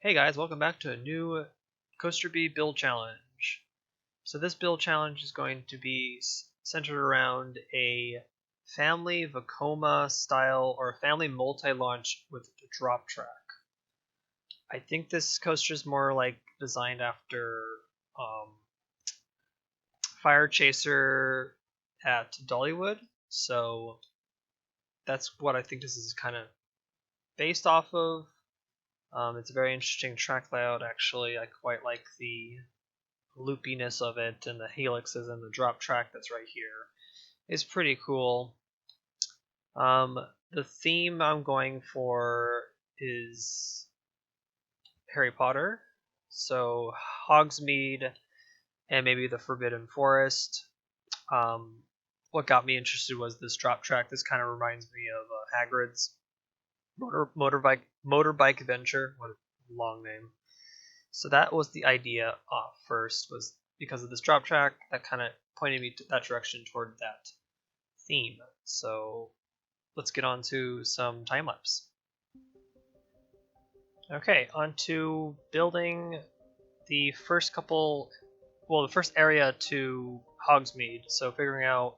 Hey guys, welcome back to a new Coaster Bee build challenge. So this build challenge is going to be centered around a family Vekoma style or a family multi-launch with a drop track. I think this coaster is more like designed after Fire Chaser at Dollywood, so that's what I think this is kind of based off of. It's a very interesting track layout, actually. I quite like the loopiness of it, and the helixes and the drop track that's right here is pretty cool. The theme I'm going for is Harry Potter, so Hogsmeade and maybe the Forbidden Forest. What got me interested was this drop track. This kind of reminds me of Hagrid's motorbike adventure. What a long name. So that was the idea first, was because of this drop track that kind of pointed me to that direction toward that theme. So let's get on to some time lapse. Okay, on to building the first area to Hogsmeade. So figuring out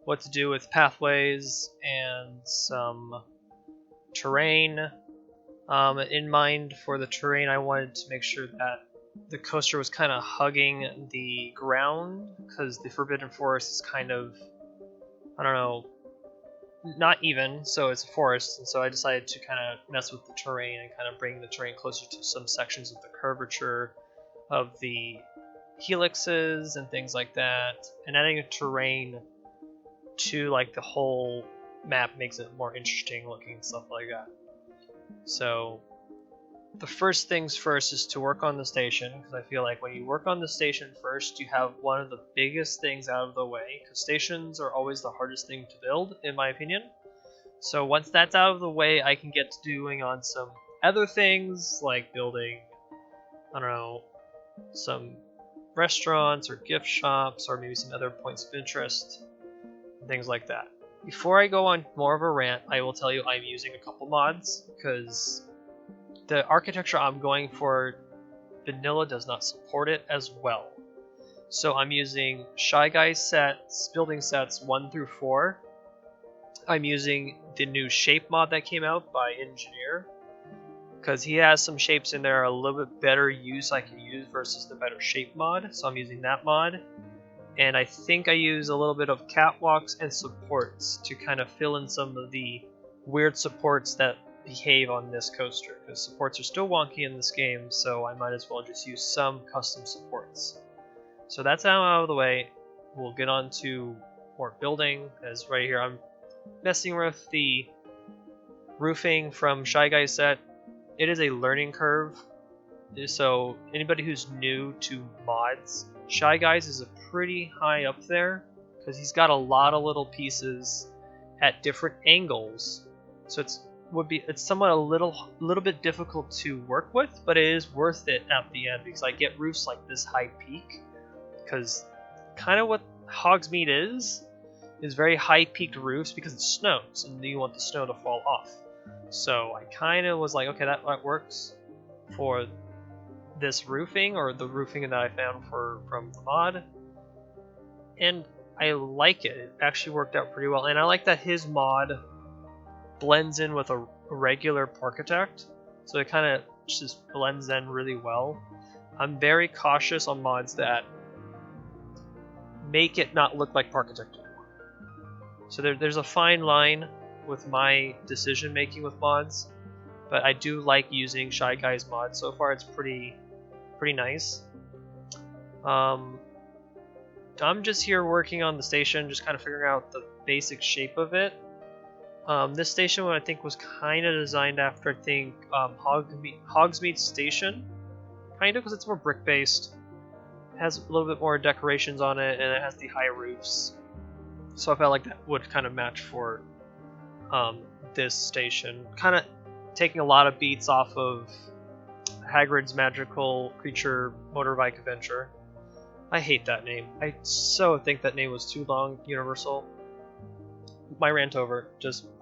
what to do with pathways and some terrain. In mind for the terrain, I wanted to make sure that the coaster was kind of hugging the ground, because the Forbidden Forest is kind of, I don't know, not even, so it's a forest, and so I decided to kind of mess with the terrain and kind of bring the terrain closer to some sections of the curvature of the helixes and things like that, and adding a terrain to like the whole map makes it more interesting looking and stuff like that. So the first things first is to work on the station, because I feel like when you work on the station first, you have one of the biggest things out of the way, because stations are always the hardest thing to build, in my opinion. So once that's out of the way, I can get to doing on some other things, like building, I don't know, some restaurants or gift shops, or maybe some other points of interest, and things like that. Before I go on more of a rant, I will tell you I'm using a couple mods, because the architecture I'm going for, vanilla does not support it as well. So I'm using Shy Guy sets, building sets 1 through 4. I'm using the new shape mod that came out by Engineer, because he has some shapes in there a little bit better use I can use versus the better shape mod, so I'm using that mod. And I think I use a little bit of catwalks and supports to kind of fill in some of the weird supports that behave on this coaster, because supports are still wonky in this game, so I might as well just use some custom supports. So that's now out of the way. We'll get on to more building, as right here I'm messing with the roofing from Shy Guy set. It is a learning curve, so anybody who's new to mods, Shy Guys is a pretty high up there, because he's got a lot of little pieces at different angles, so it's somewhat a little bit difficult to work with, but it is worth it at the end, because I get roofs like this high peak, because kind of what Hogsmeade is very high peaked roofs, because it snows and you want the snow to fall off. So I kind of was like, okay, that works for this roofing, or the roofing that I found from the mod, and I like it. It actually worked out pretty well, and I like that his mod blends in with a regular Parkitect, so it kind of just blends in really well. I'm very cautious on mods that make it not look like Parkitect anymore. So there's a fine line with my decision making with mods, but I do like using Shy Guy's mod. So far it's pretty nice. I'm just here working on the station, just kind of figuring out the basic shape of it. This station, I think, was kind of designed after, I think, Hogsmeade Station, kind of, because it's more brick-based. It has a little bit more decorations on it, and it has the high roofs. So I felt like that would kind of match for this station. Kind of taking a lot of beats off of Hagrid's Magical Creature Motorbike Adventure. I hate that name. I so think that name was too long, Universal. My rant over.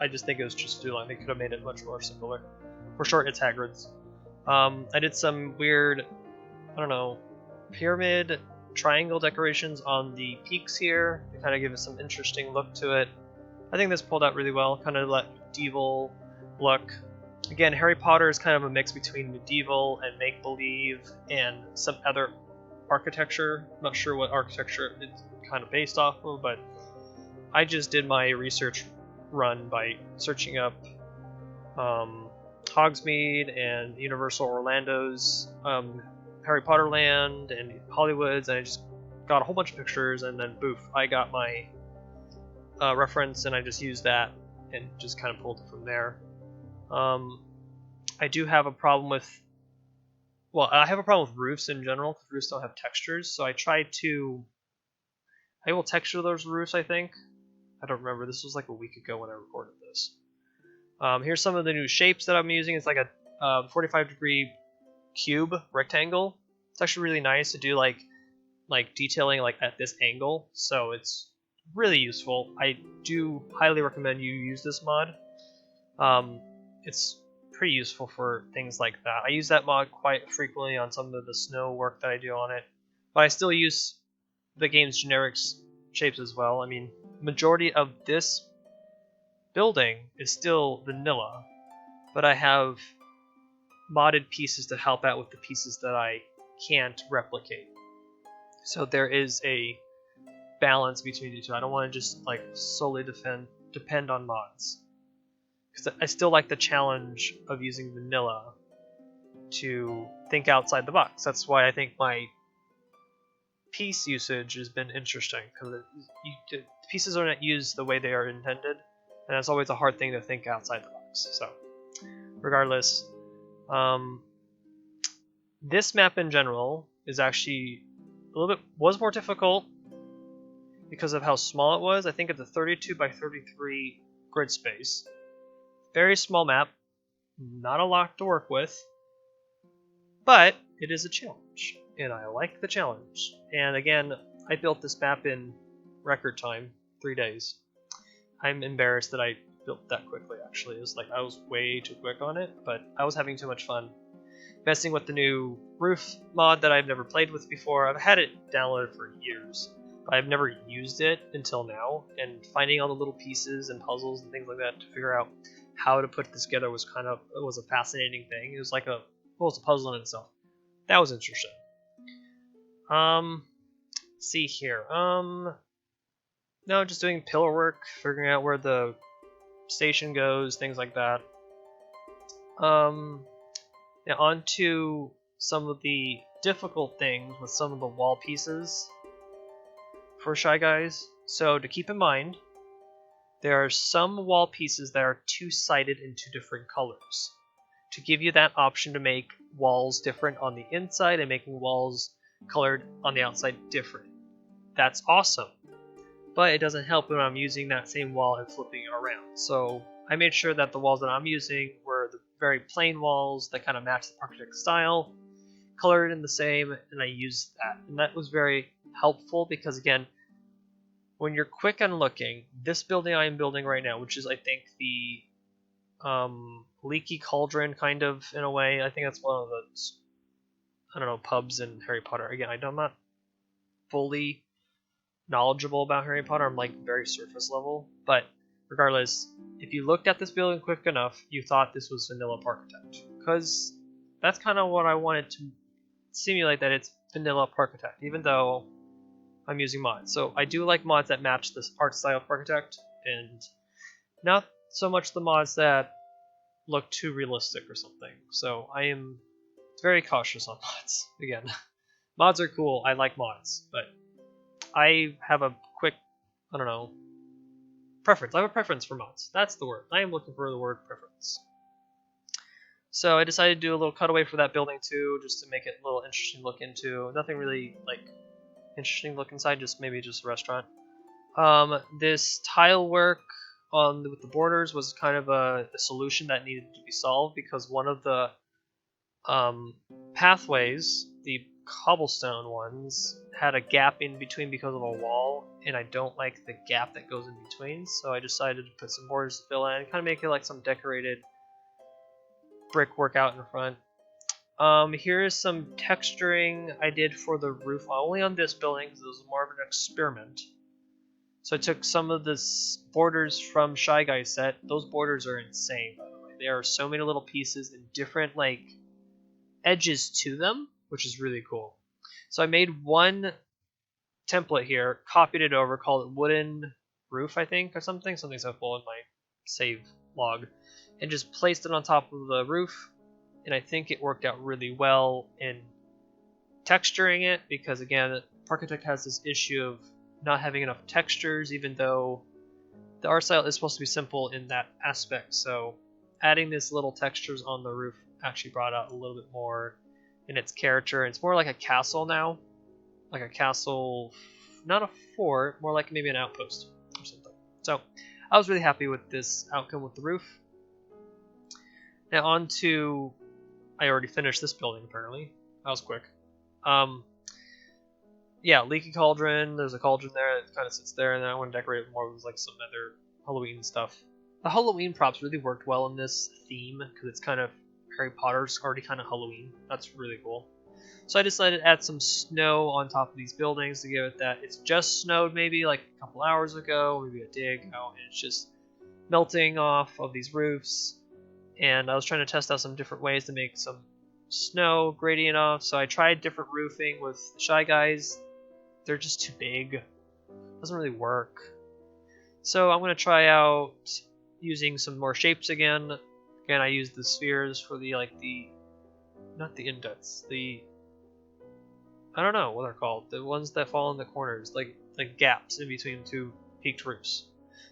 I just think it was just too long. They could have made it much more simpler. For short, it's Hagrid's. I did some weird, I don't know, pyramid triangle decorations on the peaks here to kind of give it some interesting look to it. I think this pulled out really well, kind of that medieval look. Again, Harry Potter is kind of a mix between medieval and make-believe and some other architecture. I'm not sure what architecture it's kind of based off of, but I just did my research run by searching up Hogsmeade and Universal Orlando's Harry Potter land and Hollywood's, and I just got a whole bunch of pictures, and then boof, I got my reference, and I just used that and just kind of pulled it from there. I do have a problem with, well, I have a problem with roofs in general, because roofs don't have textures, so I will texture those roofs, I think. I don't remember, this was like a week ago when I recorded this. Here's some of the new shapes that I'm using. It's like a 45-degree cube rectangle. It's actually really nice to do like detailing like at this angle, so it's really useful. I do highly recommend you use this mod. It's pretty useful for things like that. I use that mod quite frequently on some of the snow work that I do on it, but I still use the game's generic shapes as well. I mean, majority of this building is still vanilla, but I have modded pieces to help out with the pieces that I can't replicate. So there is a balance between the two. I don't want to just like solely depend on mods, because I still like the challenge of using vanilla to think outside the box. That's why I think my piece usage has been interesting, because the pieces are not used the way they are intended, and it's always a hard thing to think outside the box. So regardless, this map in general is actually was more difficult because of how small it was. I think it's a 32 by 33 grid space. Very small map, not a lot to work with, but it is a challenge, and I like the challenge. And again, I built this map in record time, 3 days. I'm embarrassed that I built that quickly, actually. It was like I was way too quick on it, but I was having too much fun messing with the new roof mod that I've never played with before. I've had it downloaded for years, but I've never used it until now, and finding all the little pieces and puzzles and things like that to figure out how to put this together was a fascinating thing. It was like it was a puzzle in itself. That was interesting. See here. No, just doing pillar work, figuring out where the station goes, things like that. Now on to some of the difficult things with some of the wall pieces for Shy Guys. So to keep in mind, there are some wall pieces that are two-sided in two different colors, to give you that option to make walls different on the inside and making walls colored on the outside different. That's awesome, but it doesn't help when I'm using that same wall and flipping it around. So I made sure that the walls that I'm using were the very plain walls that kind of match the Parkitect style, colored in the same, and I used that. And that was very helpful because, again, when you're quick on looking, this building I am building right now, which is I think the Leaky Cauldron, kind of, in a way. I think that's one of the, I don't know, pubs in Harry Potter. Again, I'm not fully knowledgeable about Harry Potter. I'm like very surface level, but regardless, if you looked at this building quick enough, you thought this was vanilla Parkitect, because that's kind of what I wanted to simulate, that it's vanilla Parkitect, even though I'm using mods. So I do like mods that match this art style of Parkitect, and not so much the mods that look too realistic or something. So I am very cautious on mods. Again, mods are cool. I like mods, but I have a quick, I don't know, preference. I have a preference for mods. That's the word. I am looking for the word preference. So I decided to do a little cutaway for that building too, just to make it a little interesting to look into. Nothing really like interesting look inside, just maybe just a restaurant. This tile work with the borders was kind of a solution that needed to be solved, because one of the pathways, the cobblestone ones, had a gap in between because of a wall, and I don't like the gap that goes in between, so I decided to put some borders to fill in and kind of make it like some decorated brickwork out in front. Here is some texturing I did for the roof, only on this building because it was more of an experiment. So I took some of the borders from Shy Guy's set. Those borders are insane, by the way. There are so many little pieces and different like edges to them, which is really cool. So I made one template here, copied it over, called it wooden roof, I think, or something simple in my save log, and just placed it on top of the roof. And I think it worked out really well in texturing it because, again, Parkitect has this issue of not having enough textures, even though the art style is supposed to be simple in that aspect. So adding these little textures on the roof actually brought out a little bit more in its character. It's more like a castle now, like a castle, not a fort, more like maybe an outpost or something. So I was really happy with this outcome with the roof. Now on to, I already finished this building apparently. That was quick. Yeah, Leaky Cauldron. There's a cauldron there that kind of sits there, and then I want to decorate it more with like some other Halloween stuff. The Halloween props really worked well in this theme because it's kind of Harry Potter's already kind of Halloween. That's really cool. So I decided to add some snow on top of these buildings to give it that. It's just snowed maybe like a couple hours ago, maybe a day ago, and it's just melting off of these roofs. And I was trying to test out some different ways to make some snow gradient off. So I tried different roofing with the Shy Guys. They're just too big. It doesn't really work. So I'm going to try out using some more shapes again. Again, I used the spheres for the, not the indents, I don't know what they're called. The ones that fall in the corners, like gaps in between two peaked roofs.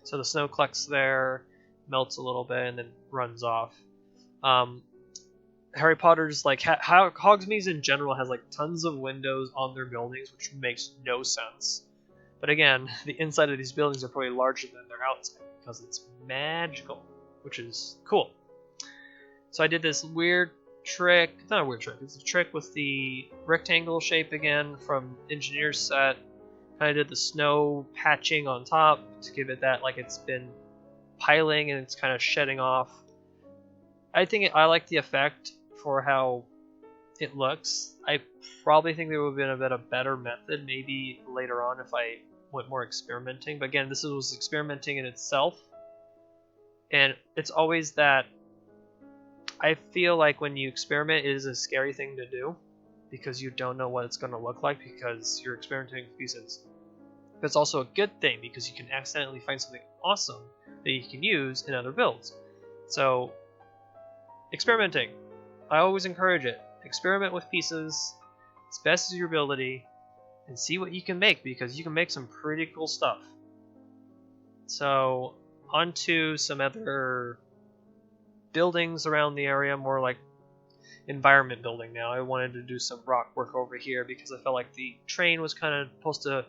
So the snow collects there, melts a little bit, and then runs off. Harry Potter's Hogsmeade in general has like tons of windows on their buildings, which makes no sense. But again, the inside of these buildings are probably larger than their outside because it's magical, which is cool. So I did this weird trick, not a weird trick, it's a trick with the rectangle shape again from Engineer's set. I did the snow patching on top to give it that like it's been piling and it's kind of shedding off. I like the effect for how it looks. I probably think there would have been a bit of better method maybe later on if I went more experimenting. But again, this was experimenting in itself. And it's always that I feel like when you experiment, it is a scary thing to do because you don't know what it's going to look like because you're experimenting with pieces. But it's also a good thing because you can accidentally find something awesome that you can use in other builds. So, experimenting. I always encourage it. Experiment with pieces as best as your ability and see what you can make because you can make some pretty cool stuff. So, on to some other buildings around the area, more like environment building now. I wanted to do some rock work over here because I felt like the train was kind of supposed to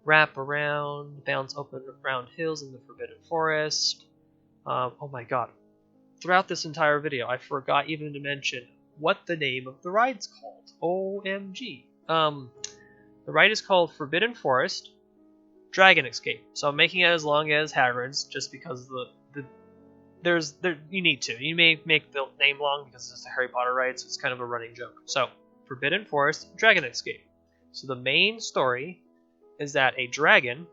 wrap around, bounce open around hills in the Forbidden Forest. Oh my god. Throughout this entire video, I forgot even to mention what the name of the ride's called. OMG. The ride is called Forbidden Forest Dragon Escape. So I'm making it as long as Hagrid's just because you need to. You may make the name long because it's a Harry Potter ride, so it's kind of a running joke. So, Forbidden Forest Dragon Escape. So the main story is that a dragon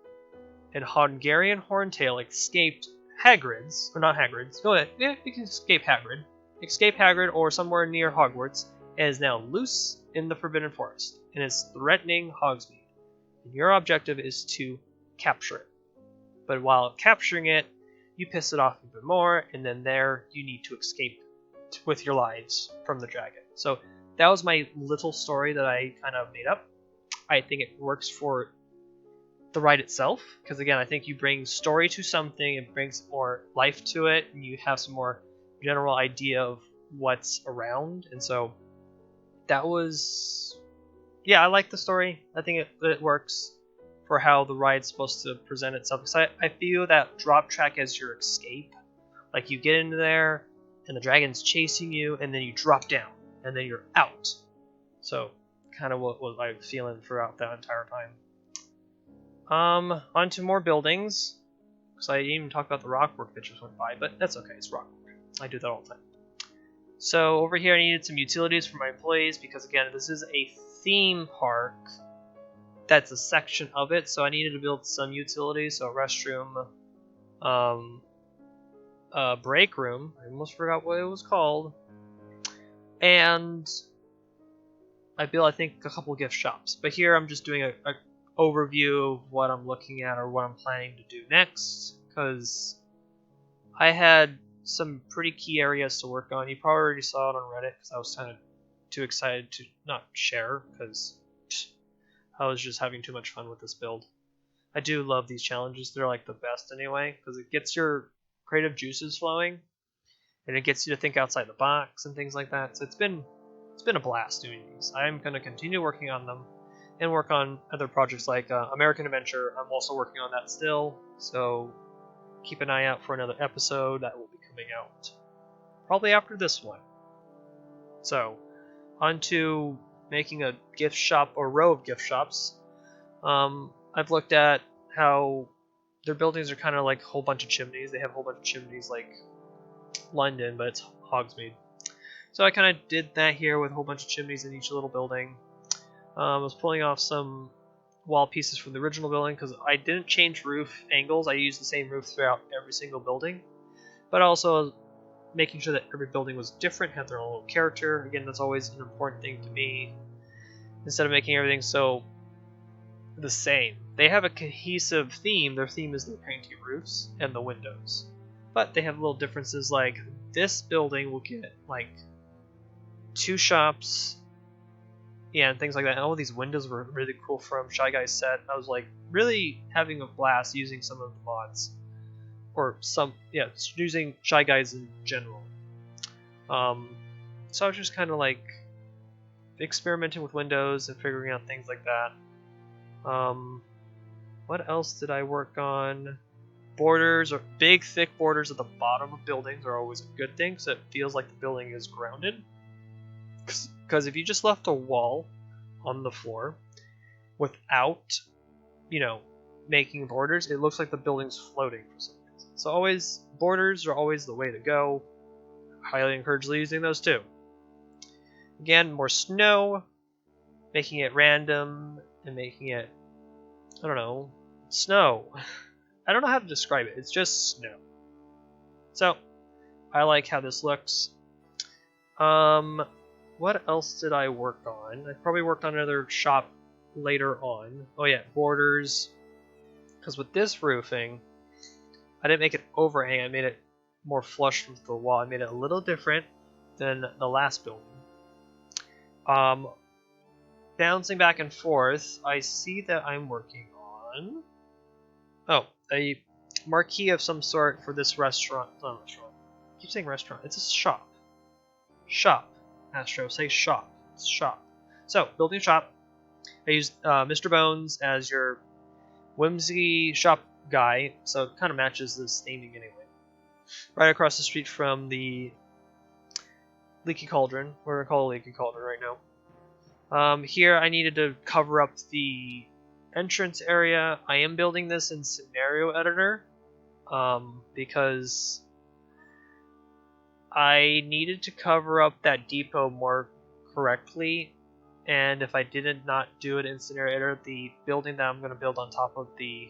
and Hungarian Horntail escaped Hagrid's, or not Hagrid's, go ahead, yeah, you can escape Hagrid or somewhere near Hogwarts, and is now loose in the Forbidden Forest, and is threatening Hogsmeade. And your objective is to capture it. But while capturing it, you piss it off even more, and then there you need to escape with your lives from the dragon. So that was my little story that I kind of made up. I think it works for the ride itself, because again, I think you bring story to something, it brings more life to it, and you have some more general idea of what's around, and so that was, yeah, I like the story. I think it works for how the ride's supposed to present itself, because I feel that drop track as your escape, like you get into there, and the dragon's chasing you, and then you drop down, and then you're out. So, kind of what I was feeling throughout that entire time. On to more buildings, because I didn't even talk about the rockwork that just went by, but that's okay, it's rockwork. I do that all the time. So over here I needed some utilities for my employees because again, this is a theme park. That's a section of it, so I needed to build some utilities. So a restroom, a break room. I almost forgot what it was called. And I built, I think, a couple gift shops. But here I'm just doing a overview of what I'm looking at or what I'm planning to do next, because I had some pretty key areas to work on. You probably already saw it on Reddit because I was kind of too excited to not share because I was just having too much fun with this build. I do love these challenges. They're like the best anyway because it gets your creative juices flowing and it gets you to think outside the box and things like that. So it's been a blast doing these. I'm going to continue working on them and work on other projects like American Adventure. I'm also working on that still, so keep an eye out for another episode that will be coming out probably after this one. So on to making a gift shop or row of gift shops. I've looked at how their buildings are kind of like a whole bunch of chimneys. They have a whole bunch of chimneys like London, but it's Hogsmeade. So I kind of did that here with a whole bunch of chimneys in each little building. I was pulling off some wall pieces from the original building because I didn't change roof angles. I used the same roof throughout every single building, but also making sure that every building was different, had their own little character. Again, that's always an important thing to me. Instead of making everything so the same, they have a cohesive theme. Their theme is the painted roofs and the windows, but they have little differences. Like this building will get like 2 shops, yeah, and things like that. And all these windows were really cool from Shy Guy's set. I was like really having a blast using some of the mods, or some, yeah, using Shy Guys in general. So I was just kind of like experimenting with windows and figuring out things like that. What else did I work on? Borders, or big thick borders at the bottom of buildings are always a good thing, so it feels like the building is grounded. Because if you just left a wall on the floor without, making borders, it looks like the building's floating for some reason. So always, borders are always the way to go. Highly encourage using those too. Again, more snow, making it random and making it, I don't know, snow. I don't know how to describe it. It's just snow. So I like how this looks. What else did I work on? I probably worked on another shop later on. Oh yeah, borders. Because with this roofing, I didn't make it overhang. I made it more flush with the wall. I made it a little different than the last building. Bouncing back and forth, I see that I'm working on a marquee of some sort for this restaurant. Not restaurant. I keep saying restaurant. It's a shop. Shop. Astro, say shop. It's shop. So, building a shop. I used Mr. Bones as your whimsy shop guy, so it kind of matches this theming anyway. Right across the street from the Leaky Cauldron. We're going to call it Leaky Cauldron right now. Here I needed to cover up the entrance area. I am building this in Scenario Editor because I needed to cover up that depot more correctly, and if I did not do it in Scenario Editor, the building that I'm going to build on top of the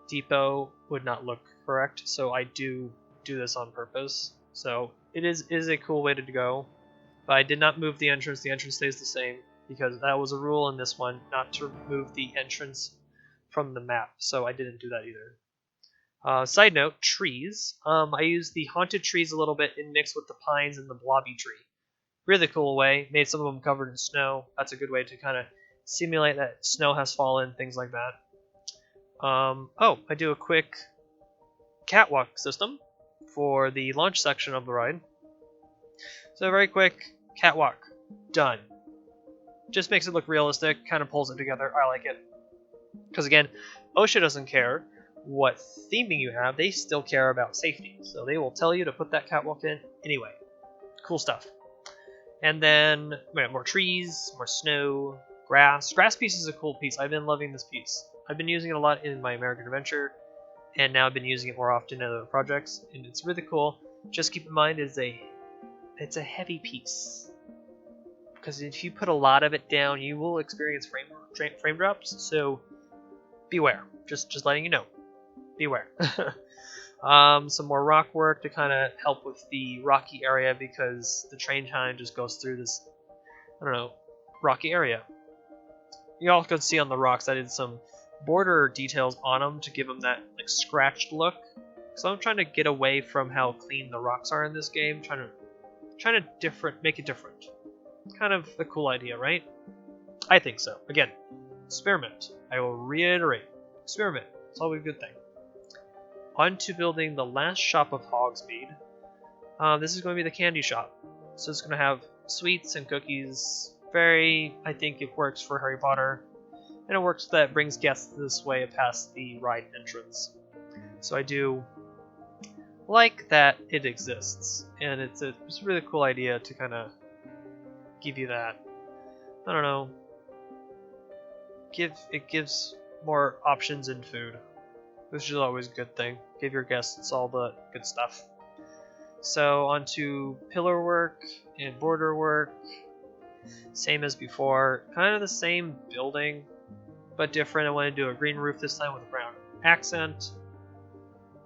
depot would not look correct. So I do this on purpose. So it is a cool way to go. But I did not move the entrance. The entrance stays the same because that was a rule in this one, not to remove the entrance from the map. So I didn't do that either. Side note, trees. I used the haunted trees a little bit and mixed with the pines and the blobby tree. Really cool way. Made some of them covered in snow. That's a good way to kind of simulate that snow has fallen, things like that. I do a quick catwalk system for the launch section of the ride. So very quick catwalk, done. Just makes it look realistic, kind of pulls it together. I like it. Because again, OSHA doesn't care what theming you have, they still care about safety. So they will tell you to put that catwalk in anyway. Cool stuff. And then more trees, more snow, grass. Grass piece is a cool piece. I've been loving this piece. I've been using it a lot in my American Adventure, and now I've been using it more often in other projects, and it's really cool. Just keep in mind it's a it's a heavy piece. Because if you put a lot of it down, you will experience frame drops, so beware. Just letting you know. Beware. Some more rock work to kind of help with the rocky area because the train kind of just goes through this, I don't know, rocky area. You all can see on the rocks I did some border details on them to give them that like scratched look. So I'm trying to get away from how clean the rocks are in this game, trying to make it different. Kind of a cool idea, right? I think so. Again, experiment. I will reiterate. Experiment. It's always a good thing. On to building the last shop of Hogsmeade. This is going to be the candy shop. So it's going to have sweets and cookies. I think it works for Harry Potter. And it works that brings guests this way past the ride entrance. So I do like that it exists. And it's a really cool idea to kind of give you that, I don't know, it gives more options in food, which is always a good thing. Give your guests all the good stuff. So on to pillar work and border work, same as before, kind of the same building, but different. I want to do a green roof this time with a brown accent.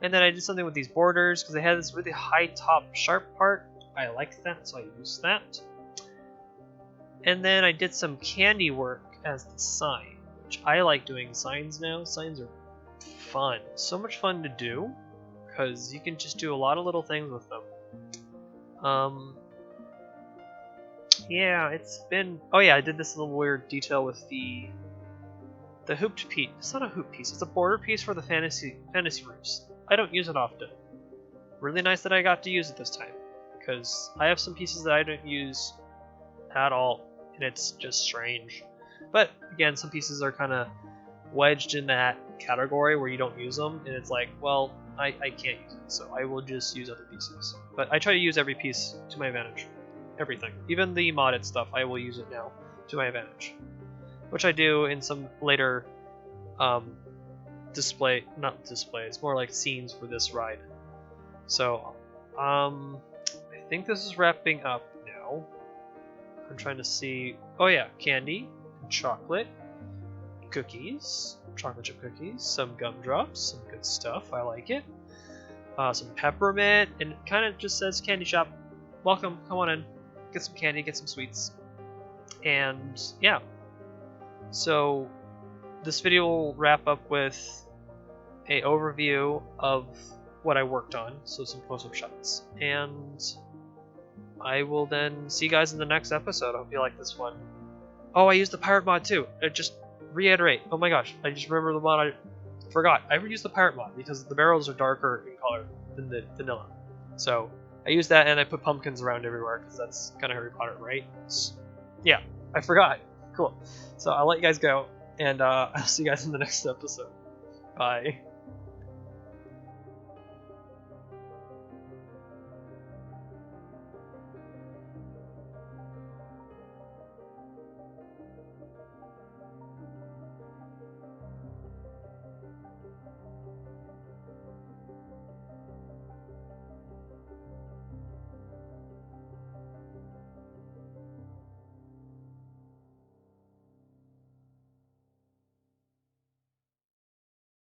And then I did something with these borders because they had this really high top sharp part. I liked that, so I used that. And then I did some candy work as the sign, which I like doing signs now. Signs are fun. So much fun to do, because you can just do a lot of little things with them. Yeah, it's been... Oh yeah, I did this little weird detail with the hooped piece. It's not a hoop piece, it's a border piece for the fantasy roofs. I don't use it often. Really nice that I got to use it this time, because I have some pieces that I don't use at all. And it's just strange. But again, some pieces are kind of wedged in that category where you don't use them, and it's like, well, I can't use it, so I will just use other pieces. But I try to use every piece to my advantage. Everything. Even the modded stuff, I will use it now to my advantage. Which I do in some later not displays, more like scenes for this ride. So, I think this is wrapping up now. I'm trying to see. Oh yeah, candy, chocolate, cookies, chocolate chip cookies, some gumdrops, some good stuff. I like it. Some peppermint, and it kind of just says candy shop. Welcome, come on in, get some candy, get some sweets, and yeah. So this video will wrap up with a overview of what I worked on, so some close-up shots, and I will then see you guys in the next episode. I hope you like this one. Oh, I used the pirate mod too. Just reiterate. Oh my gosh, I just remember the mod. I forgot. I used the pirate mod because the barrels are darker in color than the vanilla. So I used that, and I put pumpkins around everywhere because that's kind of Harry Potter, right? Yeah, I forgot. Cool. So I'll let you guys go, and I'll see you guys in the next episode. Bye.